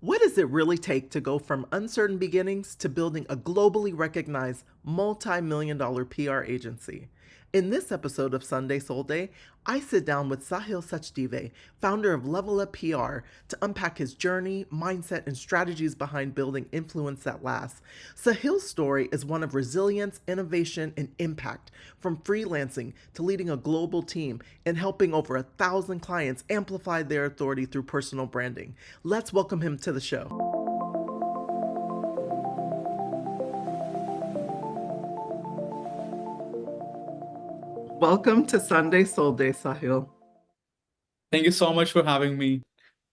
What does it really take to go from uncertain beginnings to building a globally recognized multi-million dollar PR agency? In this episode of Sunday SoulDay, I sit down with Sahil Sachdeva, founder of Level Up PR, to unpack his journey, mindset, and strategies behind building influence that lasts. Sahil's story is one of resilience, innovation, and impact, from freelancing to leading a global team and helping over 1,000 clients amplify their authority through personal branding. Let's welcome him to the show. Welcome to Sunday SoulDay, Sahil. Thank you so much for having me.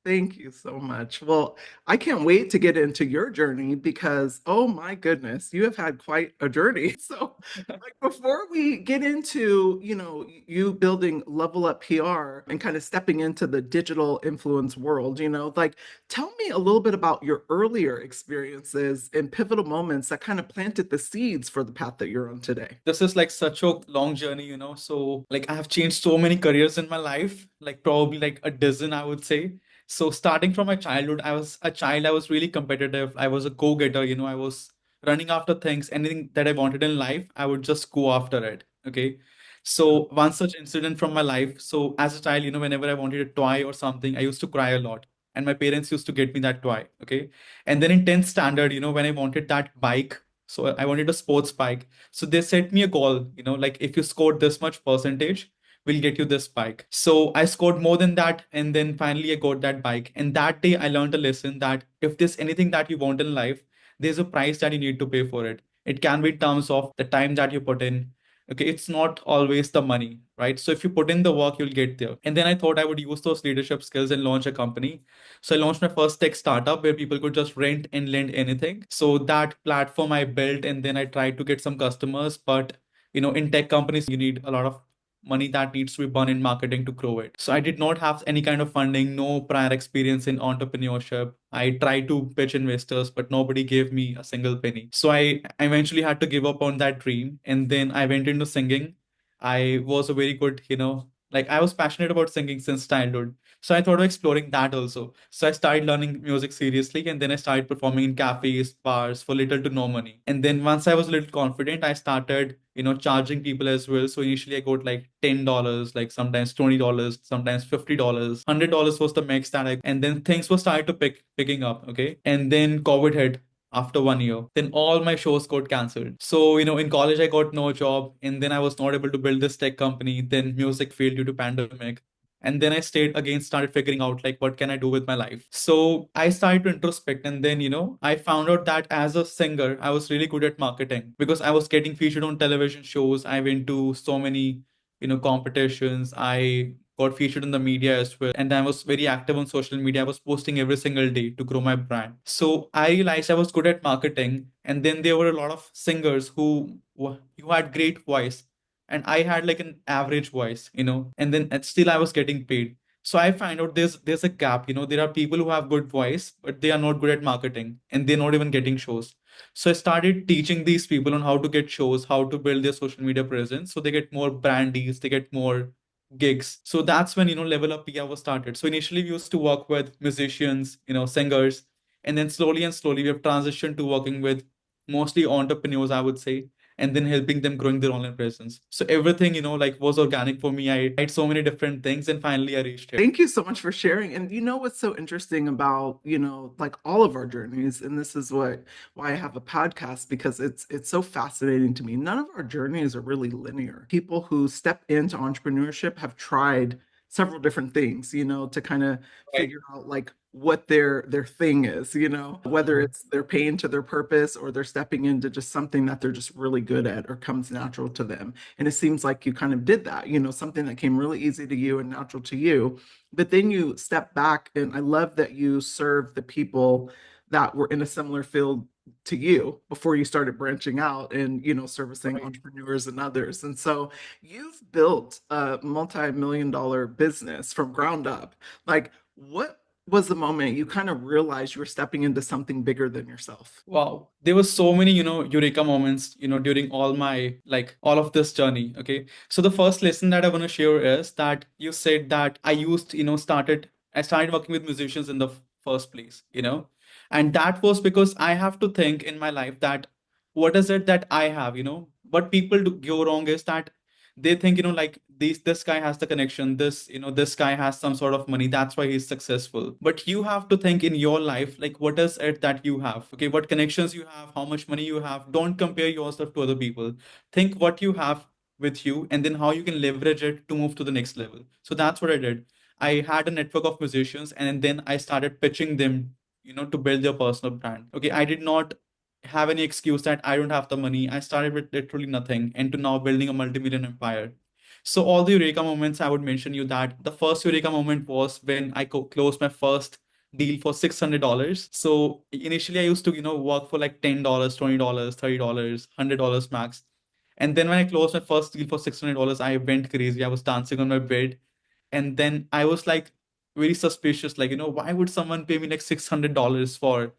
Thank you so much. Well, I can't wait to get into your journey because, oh my goodness, you have had quite a journey. So, like, before we get into, you building Level Up PR and kind of stepping into the digital influence world, like, tell me a little bit about your earlier experiences and pivotal moments that kind of planted the seeds for the path that you're on today. This is like such a long journey. So like I have changed so many careers in my life, like probably like a dozen, I would say. So starting from my childhood, I was a child, I was really competitive. I was a go-getter. I was running after things, anything that I wanted in life, I would just go after it. Okay. So one such incident from my life. So as a child, whenever I wanted a toy or something, I used to cry a lot. And my parents used to get me that toy. Okay. And then in 10th standard, when I wanted that bike, so I wanted a sports bike. So they sent me a goal, like if you scored this much percentage, we'll get you this bike. So I scored more than that. And then finally I got that bike. And that day I learned a lesson that if there's anything that you want in life, there's a price that you need to pay for it. It can be in terms of the time that you put in. Okay, it's not always the money, right? So if you put in the work, you'll get there. And then I thought I would use those leadership skills and launch a company. So I launched my first tech startup where people could just rent and lend anything. So that platform I built, and then I tried to get some customers. But in tech companies, you need a lot of money that needs to be burned in marketing to grow it. So I did not have any kind of funding, no prior experience in entrepreneurship. I tried to pitch investors, but nobody gave me a single penny. So I eventually had to give up on that dream. And then I went into singing. I was a very good, like I was passionate about singing since childhood. So I thought of exploring that also. So I started learning music seriously, and then I started performing in cafes, bars for little to no money. And then once I was a little confident, I started, charging people as well. So initially I got like $10, like sometimes $20, sometimes $50. $100 was the max that and then things were started to picking up. Okay. And then COVID hit after 1 year. Then all my shows got cancelled. So, in college I got no job, and then I was not able to build this tech company. Then music failed due to pandemic. And then I stayed again, started figuring out like what can I do with my life. So I started to introspect, and then, I found out that as a singer, I was really good at marketing because I was getting featured on television shows. I went to so many, competitions. I got featured in the media as well. And I was very active on social media. I was posting every single day to grow my brand. So I realized I was good at marketing. And then there were a lot of singers who had great voice, and I had like an average voice, and then and still I was getting paid. So I find out there's a gap. There are people who have good voice, but they are not good at marketing, and they're not even getting shows. So I started teaching these people on how to get shows, how to build their social media presence, so they get more brand deals, they get more gigs. So that's when Level Up PR was started. So initially we used to work with musicians, singers, and then slowly and slowly we have transitioned to working with mostly entrepreneurs, I would say, and then helping them growing their online presence. So everything, like was organic for me. I tried so many different things, and finally I reached here. Thank you so much for sharing. And you know what's so interesting about, like all of our journeys, and this is why I have a podcast, because it's so fascinating to me. None of our journeys are really linear. People who step into entrepreneurship have tried several different things, to kind of Right. figure out like what their thing is, whether it's they're paying to their purpose or they're stepping into just something that they're just really good at or comes natural to them. And it seems like you kind of did that, something that came really easy to you and natural to you. But then you step back, and I love that you serve the people that were in a similar field to you before you started branching out and servicing Right. entrepreneurs and others. And so you've built a multi-million dollar business from ground up. Like, what was the moment you kind of realized you were stepping into something bigger than yourself? Wow. There were so many, eureka moments, during all of this journey. Okay. So the first lesson that I want to share is that you said that I started working with musicians in the first place. And that was because I have to think in my life that what is it that I have, what people do go wrong is that they think, like this guy has the connection, this guy has some sort of money, that's why he's successful. But you have to think in your life, like what is it that you have? Okay, what connections you have, how much money you have. Don't compare yourself to other people. Think what you have with you and then how you can leverage it to move to the next level. So that's what I did. I had a network of musicians and then I started pitching them, to build their personal brand. Okay, I did not have any excuse that I don't have the money. I started with literally nothing and to now building a multi-million empire. So all the eureka moments, I would mention you that the first eureka moment was when I closed my first deal for $600. So initially I used to, work for like $10, $20, $30, $100 max. And then when I closed my first deal for $600, I went crazy. I was dancing on my bed. And then I was like very suspicious, like, why would someone pay me like $600 for,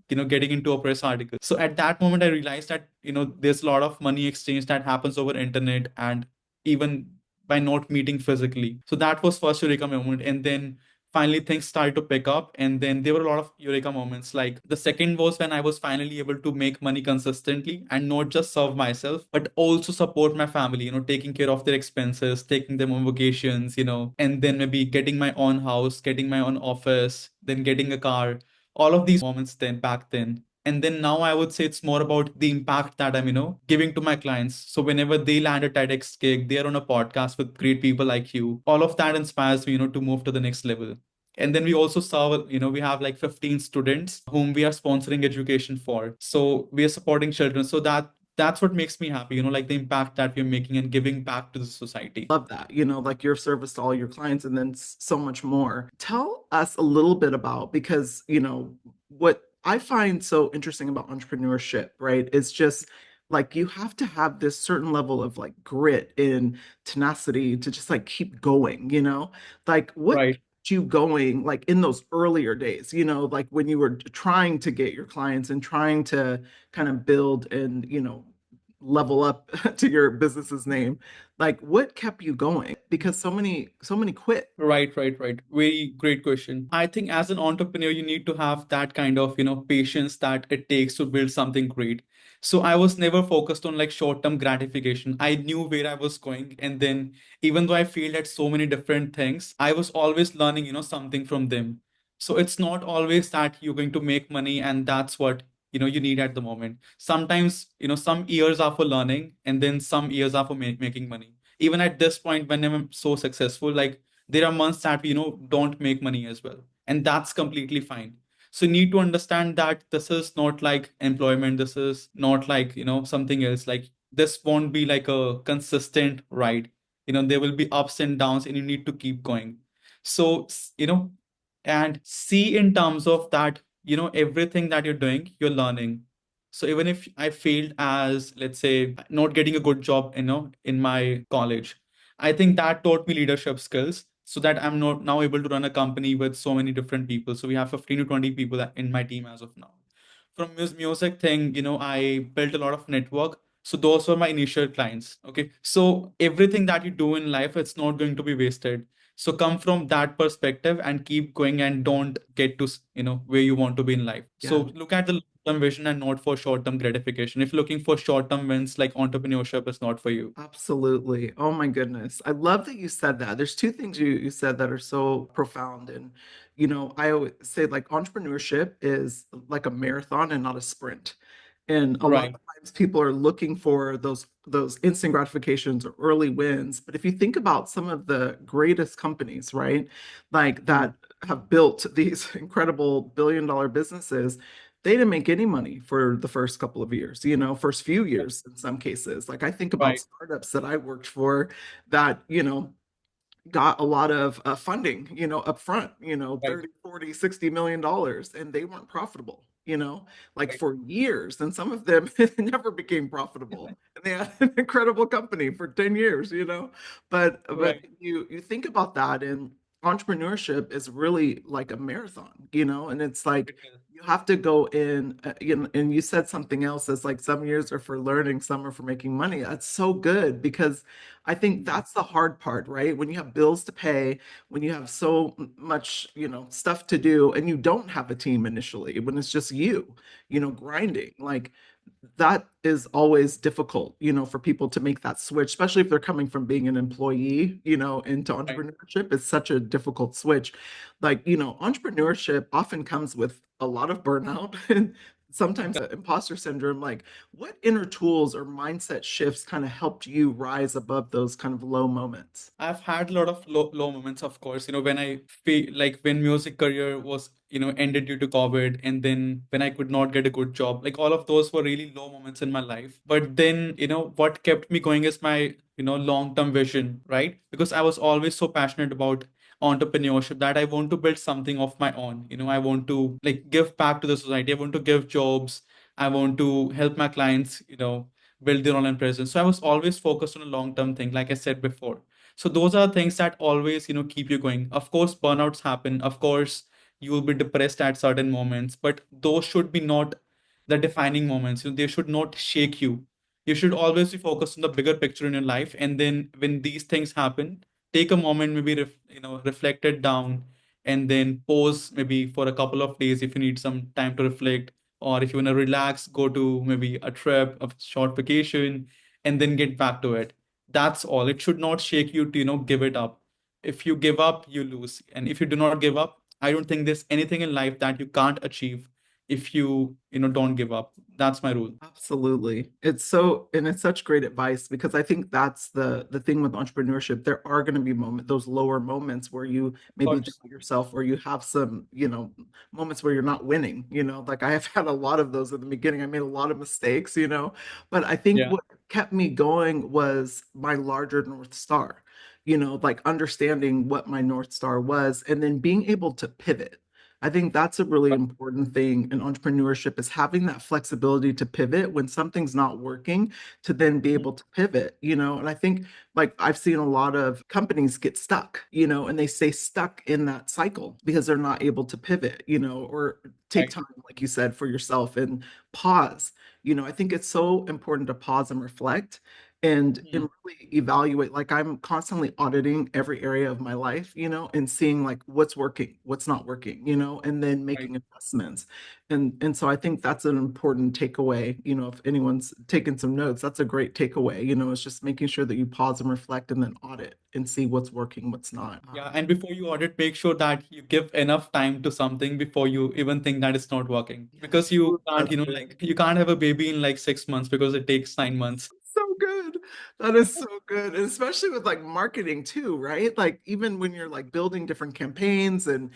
getting into a press article? So at that moment, I realized that, there's a lot of money exchange that happens over internet and even by not meeting physically. So that was first eureka moment. And then finally things started to pick up, and then there were a lot of eureka moments. Like the second was when I was finally able to make money consistently and not just serve myself but also support my family, taking care of their expenses, taking them on vacations, and then maybe getting my own house, getting my own office, then getting a car. All of these moments then back then. And then now I would say it's more about the impact that I'm, giving to my clients. So whenever they land a TEDx gig, they're on a podcast with great people like you. All of that inspires me, to move to the next level. And then we also serve, we have like 15 students whom we are sponsoring education for. So we are supporting children. So that's what makes me happy, like the impact that we're making and giving back to the society. Love that, like your service to all your clients and then so much more. Tell us a little bit about, because, what I find so interesting about entrepreneurship, right, is just like you have to have this certain level of like grit and tenacity to just like keep going, like what Right. kept you going like in those earlier days, like when you were trying to get your clients and trying to kind of build and, level up to your business's name, like what kept you going? Because so many quit. Right. Very great question. I think as an entrepreneur, you need to have that kind of, patience that it takes to build something great. So I was never focused on like short-term gratification. I knew where I was going. And then even though I failed at so many different things, I was always learning, something from them. So it's not always that you're going to make money and that's what, you need at the moment. Sometimes, some years are for learning and then some years are for making money. Even at this point when I'm so successful, like there are months that don't make money as well, and that's completely fine. So you need to understand that this is not like employment, this is not like something else. Like this won't be like a consistent ride. There will be ups and downs and you need to keep going. So and see in terms of that, everything that you're doing, you're learning. So even if I failed as, let's say, not getting a good job, in my college, I think that taught me leadership skills so that I'm not now able to run a company with so many different people. So we have 15 to 20 people in my team as of now. From music thing, I built a lot of network. So those were my initial clients. Okay. So everything that you do in life, it's not going to be wasted. So come from that perspective and keep going and don't get to, where you want to be in life. So Yeah. look at the long-term vision and not for short-term gratification. If you're looking for short-term wins, like entrepreneurship is not for you. Absolutely. Oh my goodness. I love that you said that. There's two things you said that are so profound. And, I always say like entrepreneurship is like a marathon and not a sprint. And a lot Right. of times people are looking for those instant gratifications or early wins. But if you think about some of the greatest companies, right, like Mm. that have built these incredible billion-dollar businesses, they didn't make any money for the first couple of years, first few years in some cases. Like I think about Right. startups that I worked for that, got a lot of funding, up front, Right. 30, 40, $60 million, and they weren't profitable, like Right. for years. And some of them never became profitable. And they had an incredible company for 10 years, but Right. you think about that, and entrepreneurship is really like a marathon, and it's like It is. You have to go in, and you said something else. It's like some years are for learning, some are for making money. That's so good because I think Mhm. that's the hard part, right? When you have bills to pay, when you have so much, stuff to do, and you don't have a team initially, when it's just you, grinding, like that is always difficult, for people to make that switch, especially if they're coming from being an employee, into Right. entrepreneurship. It's such a difficult switch. Like, entrepreneurship often comes with a lot of burnout and sometimes imposter syndrome. Like, what inner tools or mindset shifts kind of helped you rise above those kind of low moments? I've had a lot of low moments, of course, when I feel like when music career was, ended due to COVID, and then when I could not get a good job, like all of those were really low moments in my life. But then, what kept me going is my, long-term vision, right? Because I was always so passionate about entrepreneurship that I want to build something of my own. I want to like give back to the society. I want to give jobs. I want to help my clients, build their online presence. So I was always focused on a long-term thing, like I said before. So those are things that always, keep you going. Of course, burnouts happen. Of course, you will be depressed at certain moments, but those should be not the defining moments. They should not shake you. You should always be focused on the bigger picture in your life. And then when these things happen, take a moment, maybe reflect it down, and then pause maybe for a couple of days if you need some time to reflect, or if you want to relax, go to maybe a trip, a short vacation, and then get back to it. That's all. It should not shake you to, give it up. If you give up, you lose. And if you do not give up, I don't think there's anything in life that you can't achieve if you don't give up. That's my rule. Absolutely. And it's such great advice because I think that's the thing with entrepreneurship. There are going to be those lower moments where you Of maybe doubt course. yourself or you have some, moments where you're not winning, like I have had a lot of those at the beginning. I made a lot of mistakes, but I think Yeah. what kept me going was my larger North Star, like understanding what my North Star was and then being able to pivot. I think that's a really important thing in entrepreneurship is having that flexibility to pivot when something's not working to then be Mhm. able to pivot, and I think like I've seen a lot of companies get stuck, and they stay stuck in that cycle because they're not able to pivot, or take Right. time, like you said, for yourself and pause. I think it's so important to pause and reflect and Mhm. really evaluate. Like I'm constantly auditing every area of my life, and seeing like what's working, what's not working, and then Right. making investments. And so I think that's an important takeaway. If anyone's taken some notes, that's a great takeaway. It's just making sure that you pause and reflect and then audit and see what's working, what's not. Yeah, and before you audit, make sure that you give enough time to something before you even think that it's not working. Yes. Because you can't, That's good. like you can't have a baby in like 6 months because it takes 9 months. So good. That is so good. And especially with like marketing too, right? Like even when you're like building different campaigns and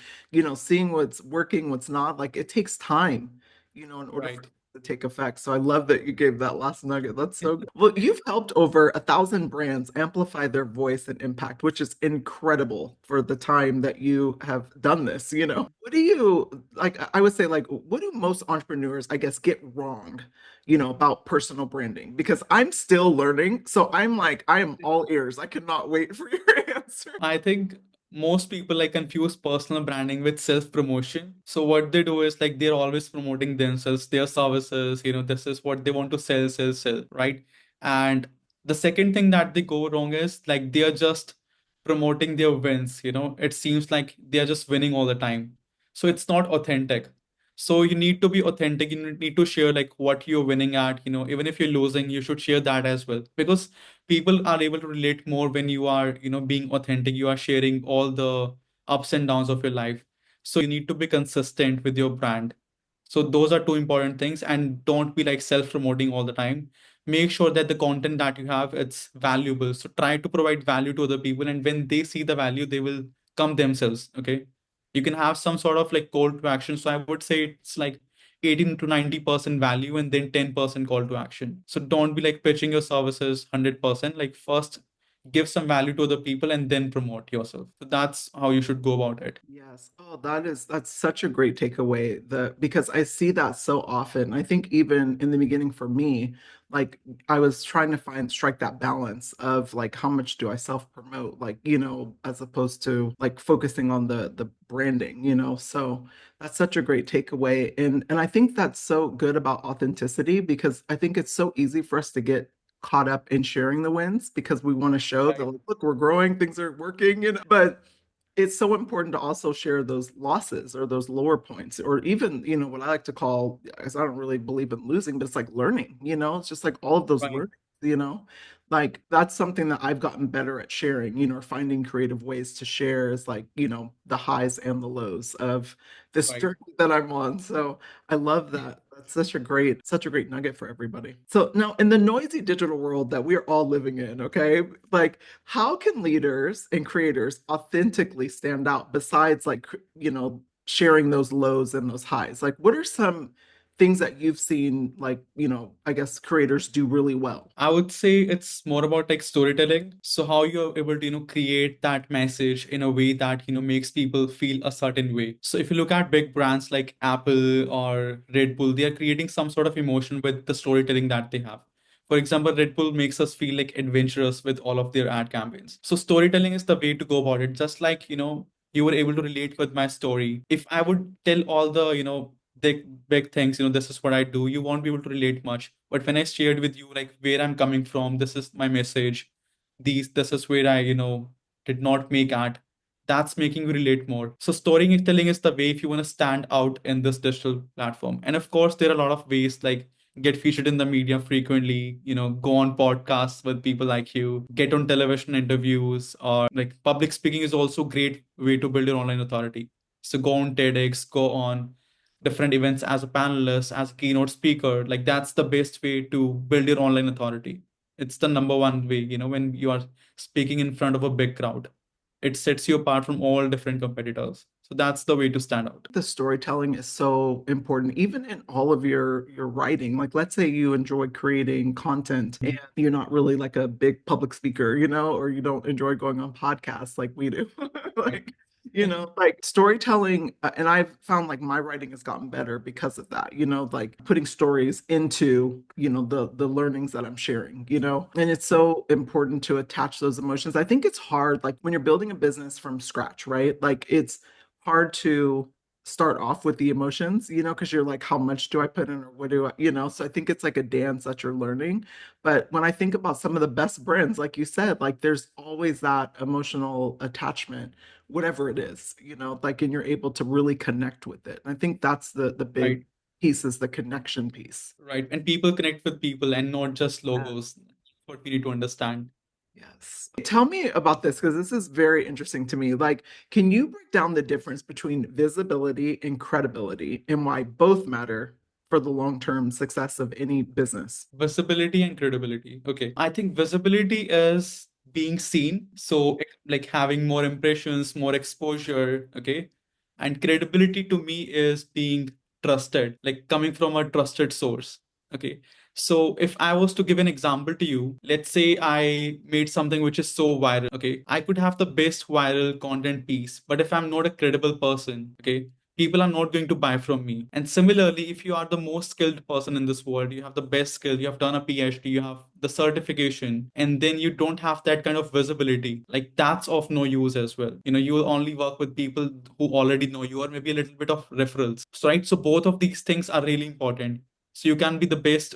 seeing what's working, what's not, like it takes time, in order for Right. it to take effect. So I love that you gave that last nugget. That's so good. Well, you've helped over 1,000 brands amplify their voice and impact, which is incredible for the time that you have done this, What do you like? I would say like what do most entrepreneurs, I guess, get wrong? About personal branding because I'm still learning. So I'm like, I am all ears. I cannot wait for your answer. I think most people like confuse personal branding with self promotion. So what they do is like they're always promoting themselves, their services, this is what they want to sell, right? And the second thing that they go wrong is like they are just promoting their wins, it seems like they are just winning all the time. So it's not authentic. So you need to be authentic. You need to share like what you're winning at, even if you're losing, you should share that as well. Because people are able to relate more when you are being authentic, you are sharing all the ups and downs of your life. So you need to be consistent with your brand. So those are two important things, and don't be like self promoting all the time. Make sure that the content that you have, it's valuable. So try to provide value to other people, and when they see the value, they will come themselves. Okay, you can have some sort of like call to action. So I would say it's like 18 to 90% value and then 10% call to action. So don't be like pitching your services 100%. Like first, give some value to other people, and then promote yourself. So that's how you should go about it. Yes. Oh, that's such a great takeaway. Because I see that so often. I think even in the beginning for me, like I was trying to strike that balance of like how much do I self-promote, like, as opposed to like focusing on the branding. So that's such a great takeaway. And I think that's so good about authenticity because I think it's so easy for us to get caught up in sharing the wins because we want to show that Right, like, look, we're growing, things are working. But it's so important to also share those losses or those lower points, or even, what I like to call, because I don't really believe in losing, but it's like learning. It's just like all of those right, learnings. Like that's something that I've gotten better at sharing, or finding creative ways to share is like, the highs and the lows of this right. journey that I'm on. So I love that. That's such a great nugget for everybody. So now in the noisy digital world that we're all living in, okay, like how can leaders and creators authentically stand out besides like, sharing those lows and those highs? Like, what are some things that you've seen, like, I guess creators do really well? I would say it's more about like storytelling. So how you're able to, create that message in a way that, makes people feel a certain way. So if you look at big brands like Apple or Red Bull, they are creating some sort of emotion with the storytelling that they have. For example, Red Bull makes us feel like adventurous with all of their ad campaigns. So storytelling is the way to go about it. Just like, you were able to relate with my story. If I would tell all the, big things, this is what I do, you won't be able to relate much. But when I shared with you like where I'm coming from, this is my message, this is where I, did not make at, that's making you relate more. So storytelling is the way if you want to stand out in this digital platform. And of course there are a lot of ways, like get featured in the media frequently, go on podcasts with people like you, get on television interviews, or like public speaking is also great way to build your online authority. So go on TEDx, go on different events as a panelist, as a keynote speaker. Like that's the best way to build your online authority. It's the number one way, when you are speaking in front of a big crowd. It sets you apart from all different competitors. So that's the way to stand out. The storytelling is so important, even in all of your writing. Like, let's say you enjoy creating content and you're not really like a big public speaker, or you don't enjoy going on podcasts like we do. Right. Like, like storytelling, and I've found like my writing has gotten better because of that, like putting stories into, the learnings that I'm sharing, and it's so important to attach those emotions. I think it's hard, like when you're building a business from scratch, right? Like it's hard to start off with the emotions, because you're like, how much do I put in, or what do I? So I think it's like a dance that you're learning. But when I think about some of the best brands, like you said, like there's always that emotional attachment, whatever it is, like, and you're able to really connect with it. And I think that's the big Right. piece, is the connection piece. Right. And people connect with people and not just Yeah. logos. What we need to understand. Yes. Tell me about this because this is very interesting to me. Like, can you break down the difference between visibility and credibility and why both matter for the long-term success of any business? Visibility and credibility. Okay. I think visibility is being seen. So, like having more impressions, more exposure. Okay. And credibility to me is being trusted, like coming from a trusted source. Okay. So, if I was to give an example to you, let's say I made something which is so viral. Okay. I could have the best viral content piece, but if I'm not a credible person, okay, people are not going to buy from me. And similarly, if you are the most skilled person in this world, you have the best skill, you have done a PhD, you have the certification, and then you don't have that kind of visibility, like that's of no use as well. You will only work with people who already know you, or maybe a little bit of referrals. So, right. So both of these things are really important. So you can be the best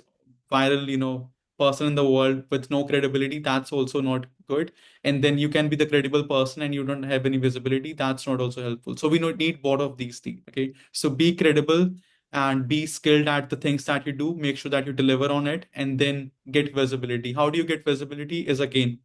viral, person in the world with no credibility. That's also not good. And then you can be the credible person and you don't have any visibility, that's not also helpful. So we need both of these things. Okay, so be credible and be skilled at the things that you do, make sure that you deliver on it, and then get visibility. How do you get visibility is again,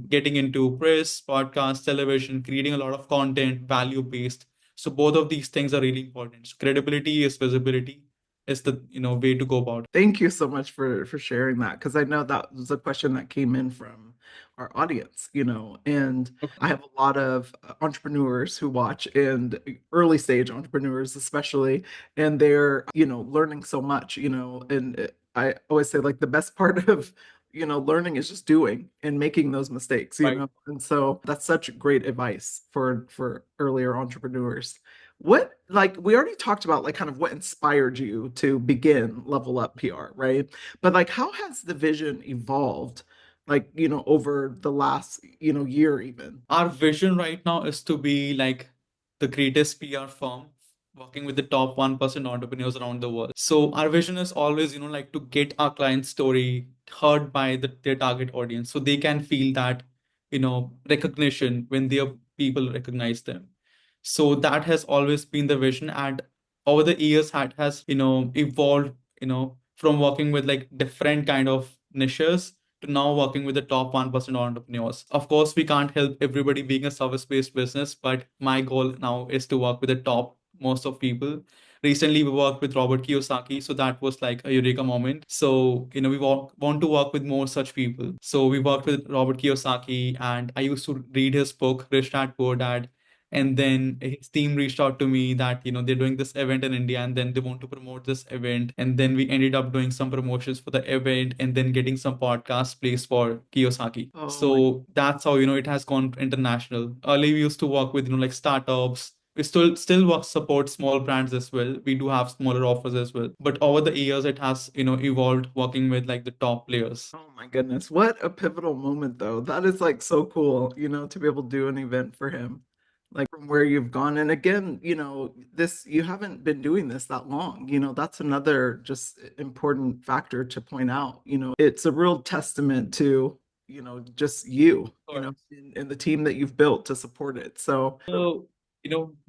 getting into press, podcast, television, creating a lot of content, value based. So both of these things are really important. So credibility is visibility is the way to go about it. Thank you so much for sharing that, because I know that was a question that came in from our audience, and Okay. I have a lot of entrepreneurs who watch, and early stage entrepreneurs especially, and they're, learning so much, and I always say like the best part of learning is just doing and making those mistakes, Right. and so that's such great advice for earlier entrepreneurs. What, like, we already talked about, like, kind of what inspired you to begin Level Up PR, right? But like, how has the vision evolved, like, over the last, year even? Our vision right now is to be like the greatest PR firm working with the top 1% entrepreneurs around the world. So our vision is always, like to get our client's story heard by their target audience so they can feel that, recognition when their people recognize them. So that has always been the vision. And over the years has, evolved, from working with like different kind of niches to now working with the top 1% entrepreneurs. Of course, we can't help everybody being a service-based business, but my goal now is to work with the top most of people. Recently, we worked with Robert Kiyosaki, so that was like a eureka moment. So, we want to work with more such people. So we worked with Robert Kiyosaki, and I used to read his book, Rich Dad Poor Dad. And then his team reached out to me that, they're doing this event in India and then they want to promote this event. And then we ended up doing some promotions for the event and then getting some podcast placed for Kiyosaki. Oh my. So that's how, it has gone international. Earlier we used to work with, like startups. We still work support small brands as well. We do have smaller offers as well. But over the years it has, evolved working with like the top players. Oh my goodness. What a pivotal moment though. That is like so cool, to be able to do an event for him. Like, from where you've gone. And again, this, you haven't been doing this that long. That's another just important factor to point out. It's a real testament to, just you, and the team that you've built to support it. So, So,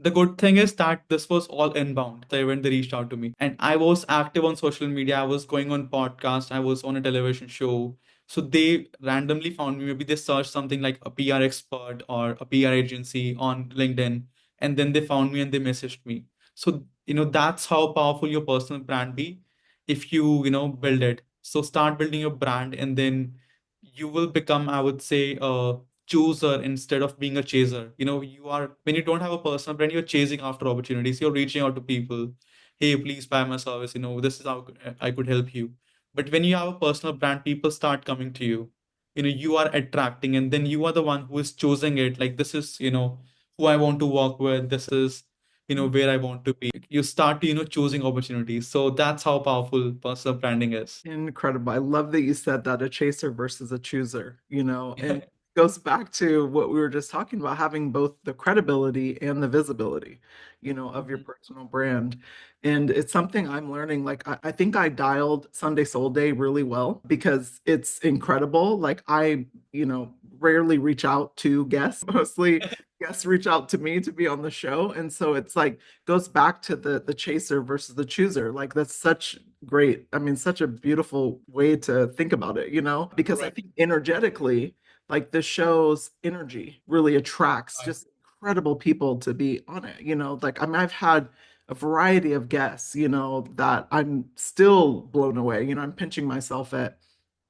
the good thing is that this was all inbound, the event they reached out to me. And I was active on social media. I was going on podcast. I was on a television show. So they randomly found me. Maybe they searched something like a PR expert or a PR agency on LinkedIn. And then they found me and they messaged me. So, that's how powerful your personal brand be if you, build it. So start building your brand and then you will become, I would say, chooser instead of being a chaser. You are, when you don't have a personal brand, you're chasing after opportunities. You're reaching out to people. Hey, please buy my service. This is how I could help you. But when you have a personal brand, people start coming to you. You are attracting, and then you are the one who is choosing it. Like, this is, who I want to work with. This is, where I want to be. You start to, choosing opportunities. So that's how powerful personal branding is. incredible. I love that you said that, a chaser versus a chooser, and goes back to what we were just talking about, having both the credibility and the visibility, of your Mhm. personal brand. And it's something I'm learning. Like, I think I dialed Sunday SoulDay really well because it's incredible. Like, I, rarely reach out to guests, mostly guests reach out to me to be on the show. And so it's like, goes back to the chaser versus the chooser. Like, that's such great, I mean, such a beautiful way to think about it, because I Correct. think energetically, like, the show's energy really attracts Right. just incredible people to be on it, like, I mean, I've had a variety of guests, that I'm still blown away. I'm pinching myself at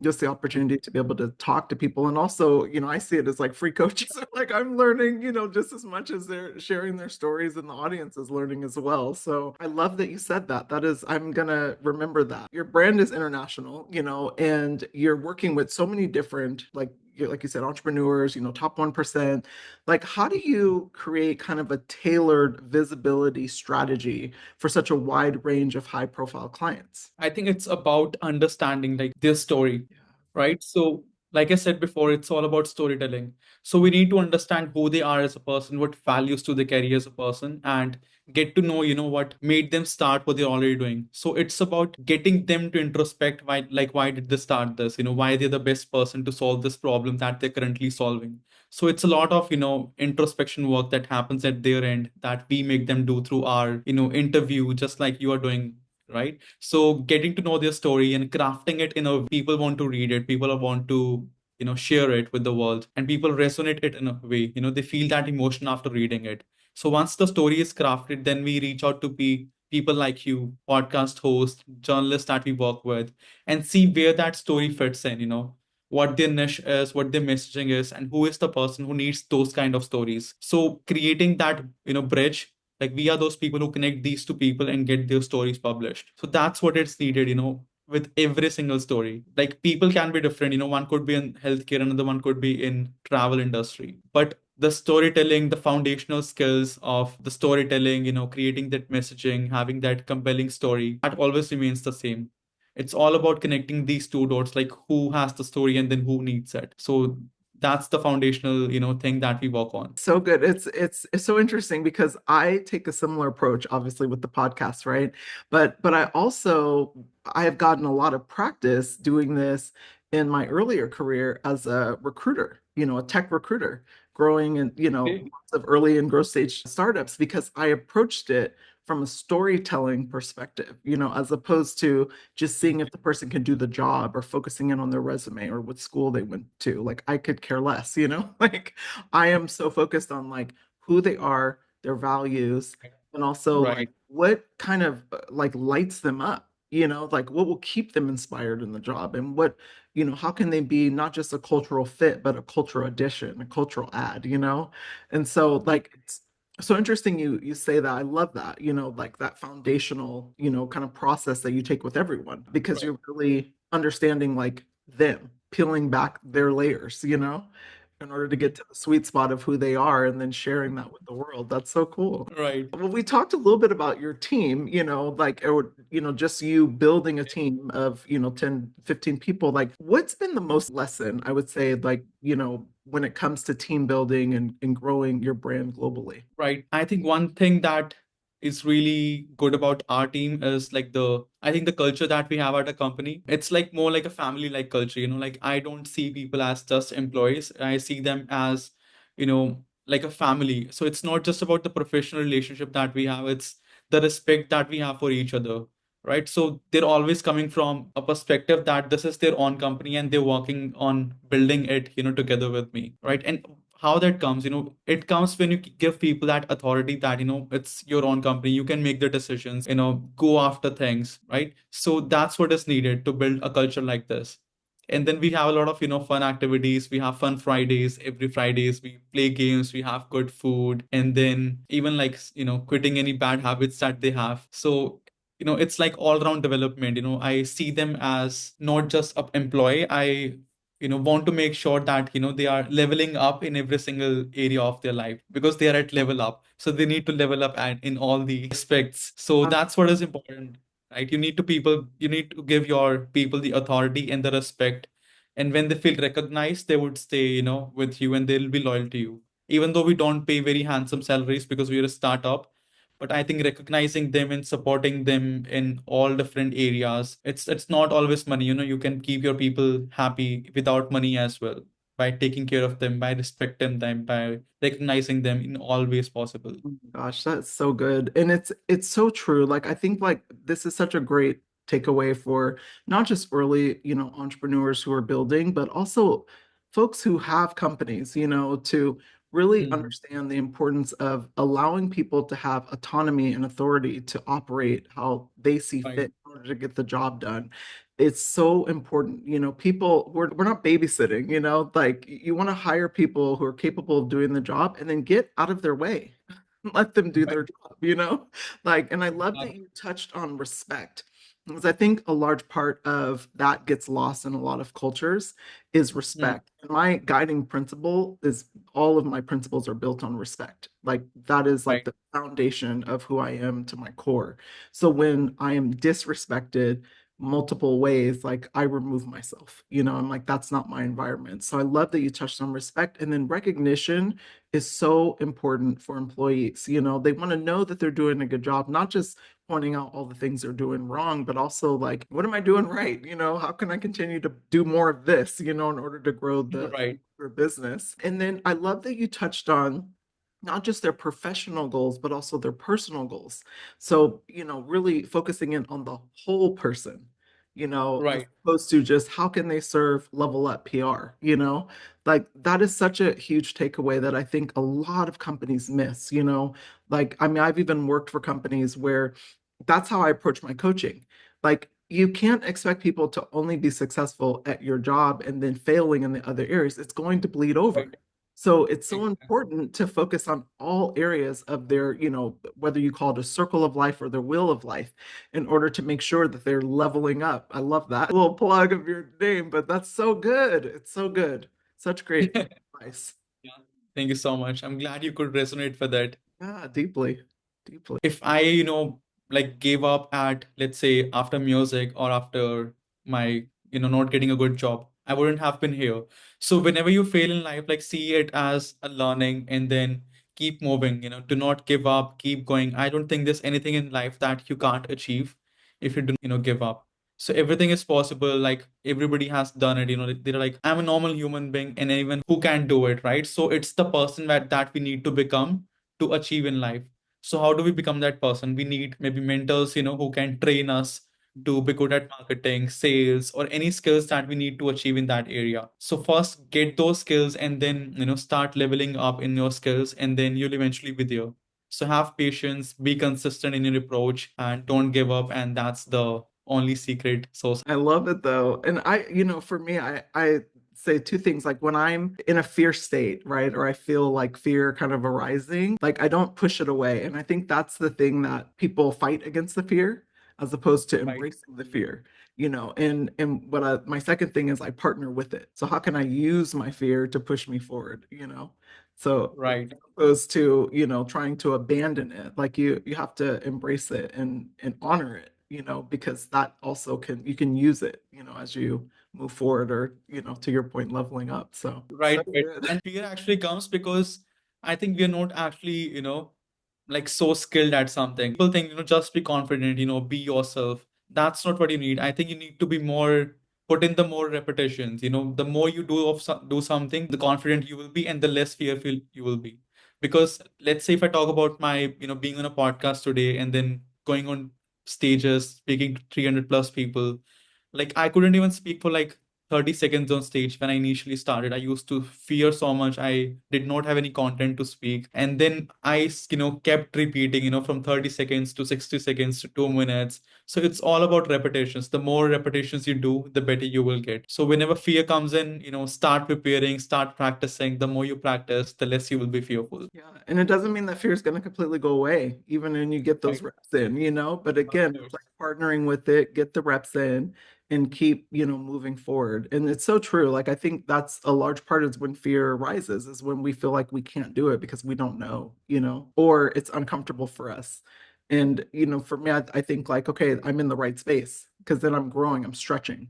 just the opportunity to be able to talk to people. And also, I see it as like free coaching. So, like, I'm learning, just as much as they're sharing their stories, and the audience is learning as well. So I love that you said that. That is, I'm gonna remember that. Your brand is international, and you're working with so many different, like you said, entrepreneurs, top 1%. Like, how do you create kind of a tailored visibility strategy for such a wide range of high profile clients? I think it's about understanding like their story, Yeah. right? So, like I said before, it's all about storytelling. So we need to understand who they are as a person, what values do they carry as a person, and get to know, what made them start what they're already doing. So it's about getting them to introspect why did they start this? Why they're the best person to solve this problem that they're currently solving. So it's a lot of, introspection work that happens at their end that we make them do through our, interview, just like you are doing, right? So getting to know their story and crafting it in a people want to read it, people want to, share it with the world, and people resonate it in a way, they feel that emotion after reading it. So once the story is crafted, then we reach out to people like you, podcast hosts, journalists that we work with, and see where that story fits in, what their niche is, what their messaging is, and who is the person who needs those kind of stories. So creating that, bridge, like we are those people who connect these two people and get their stories published. So that's what it's needed, with every single story. Like people can be different, one could be in healthcare, another one could be in travel industry. But the storytelling, the foundational skills of the storytelling, creating that messaging, having that compelling story, that always remains the same. It's all about connecting these two dots, like who has the story and then who needs it. So that's the foundational, thing that we work on. So good. It's so interesting because I take a similar approach, obviously, with the podcast, right? But I have gotten a lot of practice doing this in my earlier career as a recruiter, a tech recruiter, growing in, Okay. lots of early and growth stage startups because I approached it from a storytelling perspective, as opposed to just seeing if the person can do the job or focusing in on their resume or what school they went to. Like I could care less, like I am so focused on like who they are, their values, and also like Right. what kind of like lights them up, like what will keep them inspired in the job and how can they be not just a cultural fit, but a cultural addition, a cultural add, And so like it's so interesting you say that. I love that, like that foundational, kind of process that you take with everyone because Right. you're really understanding like them, peeling back their layers, in order to get to the sweet spot of who they are and then sharing that with the world. That's so cool. Right. Well, we talked a little bit about your team, like, or, just you building a team of, 10, 15 people. Like, what's been the most lesson, I would say, like, when it comes to team building and growing your brand globally? Right. I think one thing that is really good about our team is like I think the culture that we have at a company, it's like more like a family like culture, like I don't see people as just employees. I see them as, like a family. So it's not just about the professional relationship that we have, it's the respect that we have for each other. Right. So they're always coming from a perspective that this is their own company and they're working on building it, together with me. Right. And how that comes, it comes when you give people that authority that, it's your own company, you can make the decisions, go after things, right? So that's what is needed to build a culture like this. And then we have a lot of, fun activities. We have fun Fridays. Every Fridays we play games, we have good food, and then even like, quitting any bad habits that they have. So it's like all around development. I see them as not just a employee. I want to make sure that they are leveling up in every single area of their life because they are at level up, so they need to level up and in all the aspects. So that's what is important, right? You need to give your people the authority and the respect, and when they feel recognized, they would stay with you, and they'll be loyal to you, even though we don't pay very handsome salaries because we're a startup. But I think recognizing them and supporting them in all different areas, it's not always money. You can keep your people happy without money as well, by taking care of them, by respecting them, by recognizing them in all ways possible. Oh my gosh, that's so good. And it's so true. Like I think like this is such a great takeaway for not just early, entrepreneurs who are building, but also folks who have companies, to really Mm. understand the importance of allowing people to have autonomy and authority to operate how they see Right. fit in order to get the job done. It's so important, people, we're not babysitting, like you want to hire people who are capable of doing the job and then get out of their way. Let them do Right. their job, Like, and I love that you touched on respect because I think a large part of that gets lost in a lot of cultures is Mm. respect. And my guiding principle is all of my principles are built on respect. Like that is like Right. the foundation of who I am to my core. So when I am disrespected multiple ways, like I remove myself, I'm like, that's not my environment. So I love that you touched on respect and then recognition is so important for employees. They want to know that they're doing a good job, not just pointing out all the things they're doing wrong, but also like, what am I doing right? How can I continue to do more of this, in order to grow the Right. business? And then I love that you touched on not just their professional goals, but also their personal goals. So, really focusing in on the whole person, as Right. opposed to just how can they serve level up PR, like that is such a huge takeaway that I think a lot of companies miss, like I mean, I've even worked for companies where that's how I approach my coaching. Like you can't expect people to only be successful at your job and then failing in the other areas. It's going to bleed over. Right. So it's so Exactly. important to focus on all areas of their, whether you call it a circle of life or their wheel of life, in order to make sure that they're leveling up. I love that little plug of your name, but that's so good. It's so good. Such great advice. Yeah. Thank you so much. I'm glad you could resonate with that. Yeah, deeply, deeply. If I, like gave up at, let's say, after music or after my, not getting a good job, I wouldn't have been here. So whenever you fail in life, like see it as a learning and then keep moving, do not give up, keep going. I don't think there's anything in life that you can't achieve if you do not, give up. So everything is possible. Like everybody has done it, they're like, I'm a normal human being and anyone who can do it, right? So it's the person that we need to become to achieve in life. So how do we become that person? We need maybe mentors, who can train us to be good at marketing, sales, or any skills that we need to achieve in that area. So first get those skills and then, start leveling up in your skills and then you'll eventually be there. So have patience, be consistent in your approach and don't give up. And that's the only secret. So I love it though. And for me, I say two things. Like when I'm in a fear state, right? Or I feel like fear kind of arising, like I don't push it away. And I think that's the thing that people fight against the fear as opposed to right, embracing the fear, and my second thing is I partner with it. So how can I use my fear to push me forward, So right. opposed to trying to abandon it, like you have to embrace it and honor it, because that also you can use it, as you move forward, or to your point, leveling up. So Right, right. good. And fear actually comes because I think we're not actually, like so skilled at something. People think, just be confident, be yourself. That's not what you need. I think you need to be more, put in the more repetitions. The more you do something, the confident you will be and the less fearful you will be. Because let's say if I talk about my, being on a podcast today and then going on stages, speaking to 300 plus people, like I couldn't even speak for like 30 seconds on stage when I initially started. I used to fear so much. I did not have any content to speak. And then I, kept repeating, from 30 seconds to 60 seconds to 2 minutes. So it's all about repetitions. The more repetitions you do, the better you will get. So whenever fear comes in, start preparing, start practicing. The more you practice, the less you will be fearful. Yeah, and it doesn't mean that fear is going to completely go away, even when you get those Right. reps in, But Of again, it's course. like partnering with it, get the reps in, and keep, moving forward. And it's so true. Like I think that's a large part is when fear arises, is when we feel like we can't do it because we don't know, or it's uncomfortable for us. And for me, I think like, okay, I'm in the right space because then I'm growing, I'm stretching,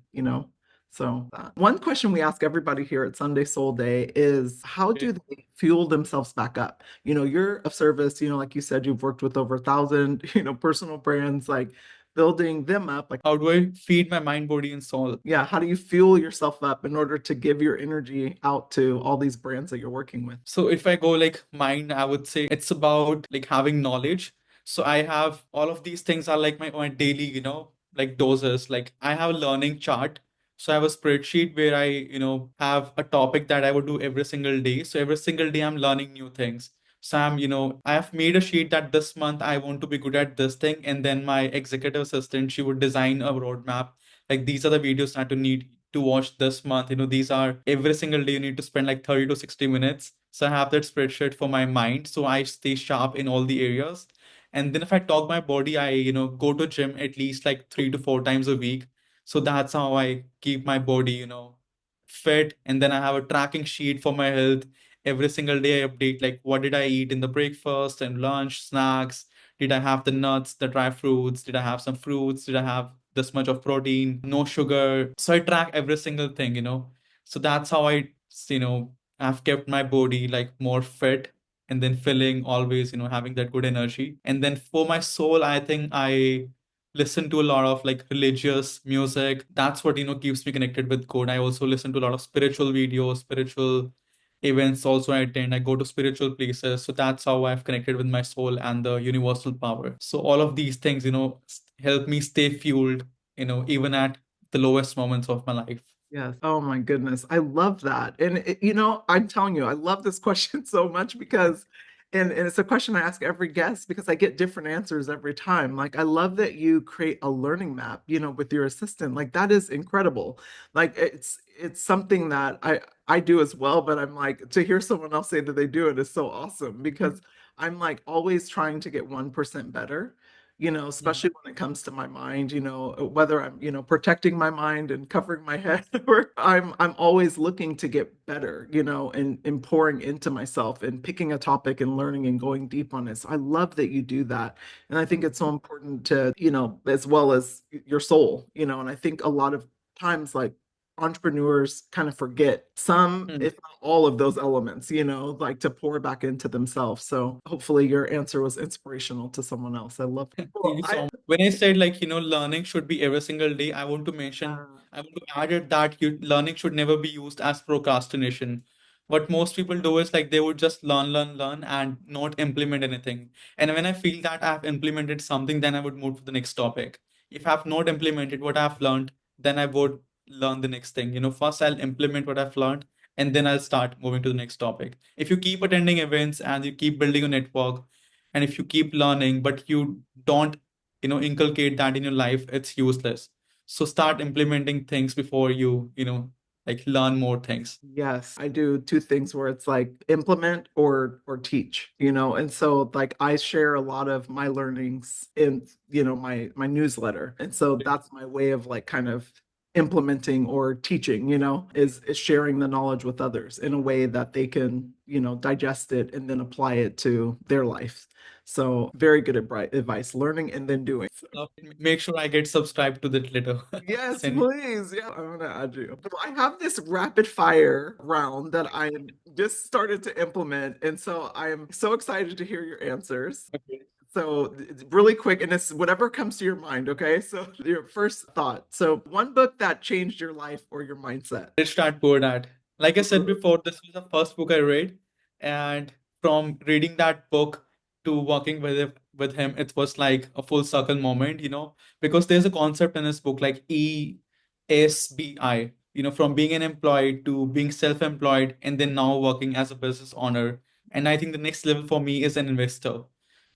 So, one question we ask everybody here at Sunday Soul Day is how Okay. do they fuel themselves back up? You're of service, like you said, you've worked with over 1,000, personal brands, like building them up. Like, How do I feed my mind, body, and soul? yeah, how do you fuel yourself up in order to give your energy out to all these brands that you're working with? So if I go like mine, I would say it's about like having knowledge. So I have all of these things are like my daily, like doses. Like I have a learning chart. So I have a spreadsheet where I, have a topic that I would do every single day. So every single day I'm learning new things. So I have made a sheet that this month I want to be good at this thing. And then my executive assistant, she would design a roadmap. Like these are the videos that you need to watch this month. These are every single day you need to spend like 30 to 60 minutes. So I have that spreadsheet for my mind. So I stay sharp in all the areas. And then if I talk my body, I, go to gym at least like 3 to 4 times a week. So that's how I keep my body, fit. And then I have a tracking sheet for my health. Every single day I update like what did I eat in the breakfast and lunch, snacks. Did I have the nuts, the dry fruits? Did I have some fruits? Did I have this much of protein, no sugar? So I track every single thing, So that's how I, I've kept my body like more fit and then feeling always, having that good energy. And then for my soul, I think I listen to a lot of like religious music. That's what, keeps me connected with God. I also listen to a lot of spiritual videos, spiritual events also I attend. I go to spiritual places. So that's how I've connected with my soul and the universal power. So all of these things, help me stay fueled, even at the lowest moments of my life. Yes. Oh my goodness. I love that. And I'm telling you, I love this question so much because And it's a question I ask every guest because I get different answers every time. Like, I love that you create a learning map, with your assistant. Like, that is incredible. Like, it's something that I do as well, but I'm like, to hear someone else say that they do it is so awesome because I'm like always trying to get 1% better. Especially when it comes to my mind, whether I'm, protecting my mind and covering my head, or I'm always looking to get better, and pouring into myself and picking a topic and learning and going deep on it. So I love that you do that. And I think it's so important to, as well as your soul, and I think a lot of times, like, entrepreneurs kind of forget some, Mm. if not all of those elements, like to pour back into themselves. So hopefully your answer was inspirational to someone else. I love it. Thank Well, you so much. When I said like, learning should be every single day, I want to mention, uh, I want to add it that learning should never be used as procrastination. What most people do is like they would just learn, and not implement anything. And when I feel that I've implemented something, then I would move to the next topic. If I've not implemented what I've learned, then I would learn the next thing. First I'll implement what I've learned, and then I'll start moving to the next topic. If you keep attending events and you keep building a network, and if you keep learning but you don't inculcate that in your life, it's useless. So start implementing things before you like learn more things. yes, I do two things where it's like implement or teach, and so like I share a lot of my learnings in, my newsletter. And so that's my way of like kind of implementing or teaching, is sharing the knowledge with others in a way that they can, digest it and then apply it to their life. So very good advice, learning and then doing. Make sure I get subscribed to that letter. Yes, Send. please. Yeah, I'm gonna add you. Well, I have this rapid fire round that I just started to implement, and so I am so excited to hear your answers. Okay. So it's really quick, and it's whatever comes to your mind. Okay, so your first thought. So one book that changed your life or your mindset. Rich Dad Poor Dad. Like I said Ooh. before, this was the first book I read, and from reading that book to working with him, it was like a full circle moment. Because there's a concept in this book like ESBI, from being an employee to being self-employed and then now working as a business owner. And I think the next level for me is an investor.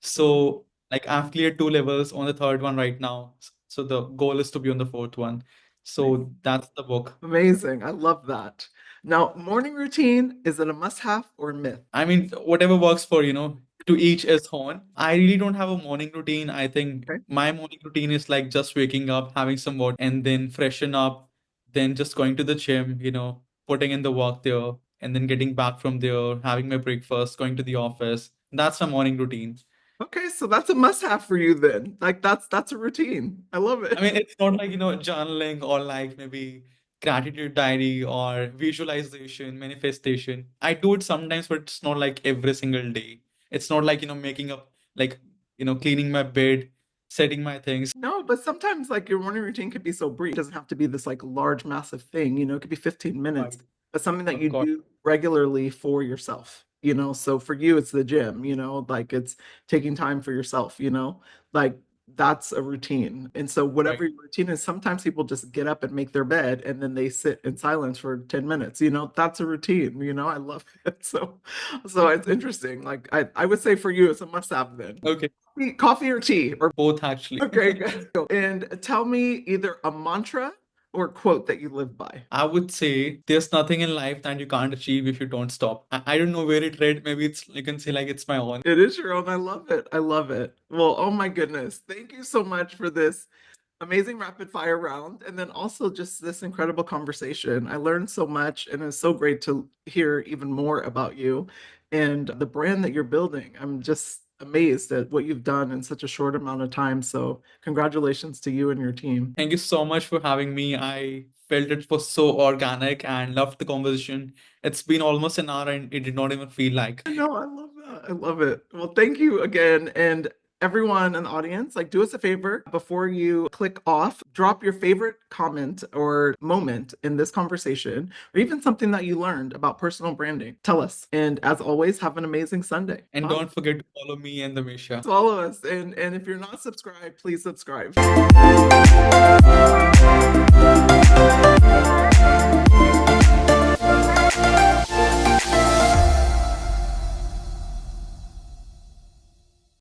So like I've cleared 2 levels on the third one right now. So the goal is to be on the fourth one. So that's the book. Amazing. I love that. Now, morning routine, is it a must-have or a myth? I mean, whatever works for, to each his own. I really don't have a morning routine. I think Okay. my morning routine is like just waking up, having some water, and then freshen up, then just going to the gym, putting in the work there, and then getting back from there, having my breakfast, going to the office. That's my morning routine. Okay, so that's a must-have for you then. Like that's a routine. I love I it. mean, it's not like, journaling or like maybe gratitude diary or visualization, manifestation. I do it sometimes, but it's not like every single day. It's not like, making up, like, cleaning my bed, setting my things. No, but sometimes like your morning routine could be so brief. It doesn't have to be this like large, massive thing, it could be 15 minutes, Right. but something that Of you course. do regularly for yourself, So for you, it's the gym, like it's taking time for yourself, like that's a routine. And so Right. whatever your routine is, sometimes people just get up and make their bed and then they sit in silence for 10 minutes, that's a routine, I love it. So it's interesting. Like I would say for you, it's a must have then. Okay. Coffee or tea or Both actually. okay, good. And tell me either a mantra or quote that you live by. I would say there's nothing in life that you can't achieve if you don't stop. I don't know where it read. Maybe it's, you can say like it's my own. It is your own. I love it. I love it. Well, oh my goodness. Thank you so much for this amazing rapid fire round and then also just this incredible conversation. I learned so much and it's so great to hear even more about you and the brand that you're building. I'm just amazed at what you've done in such a short amount of time. So, congratulations to you and your team. Thank you so much for having me. I felt it was so organic and loved the conversation. It's been almost an hour and it did not even feel like. I know, I love that. I love it. Well, thank you again. And everyone in the audience, like, do us a favor before you click off, drop your favorite comment or moment in this conversation, or even something that you learned about personal branding. Tell us. And as always, have an amazing Sunday. And Bye. don't forget to follow me and the Misha. Follow us. And if you're not subscribed, please subscribe.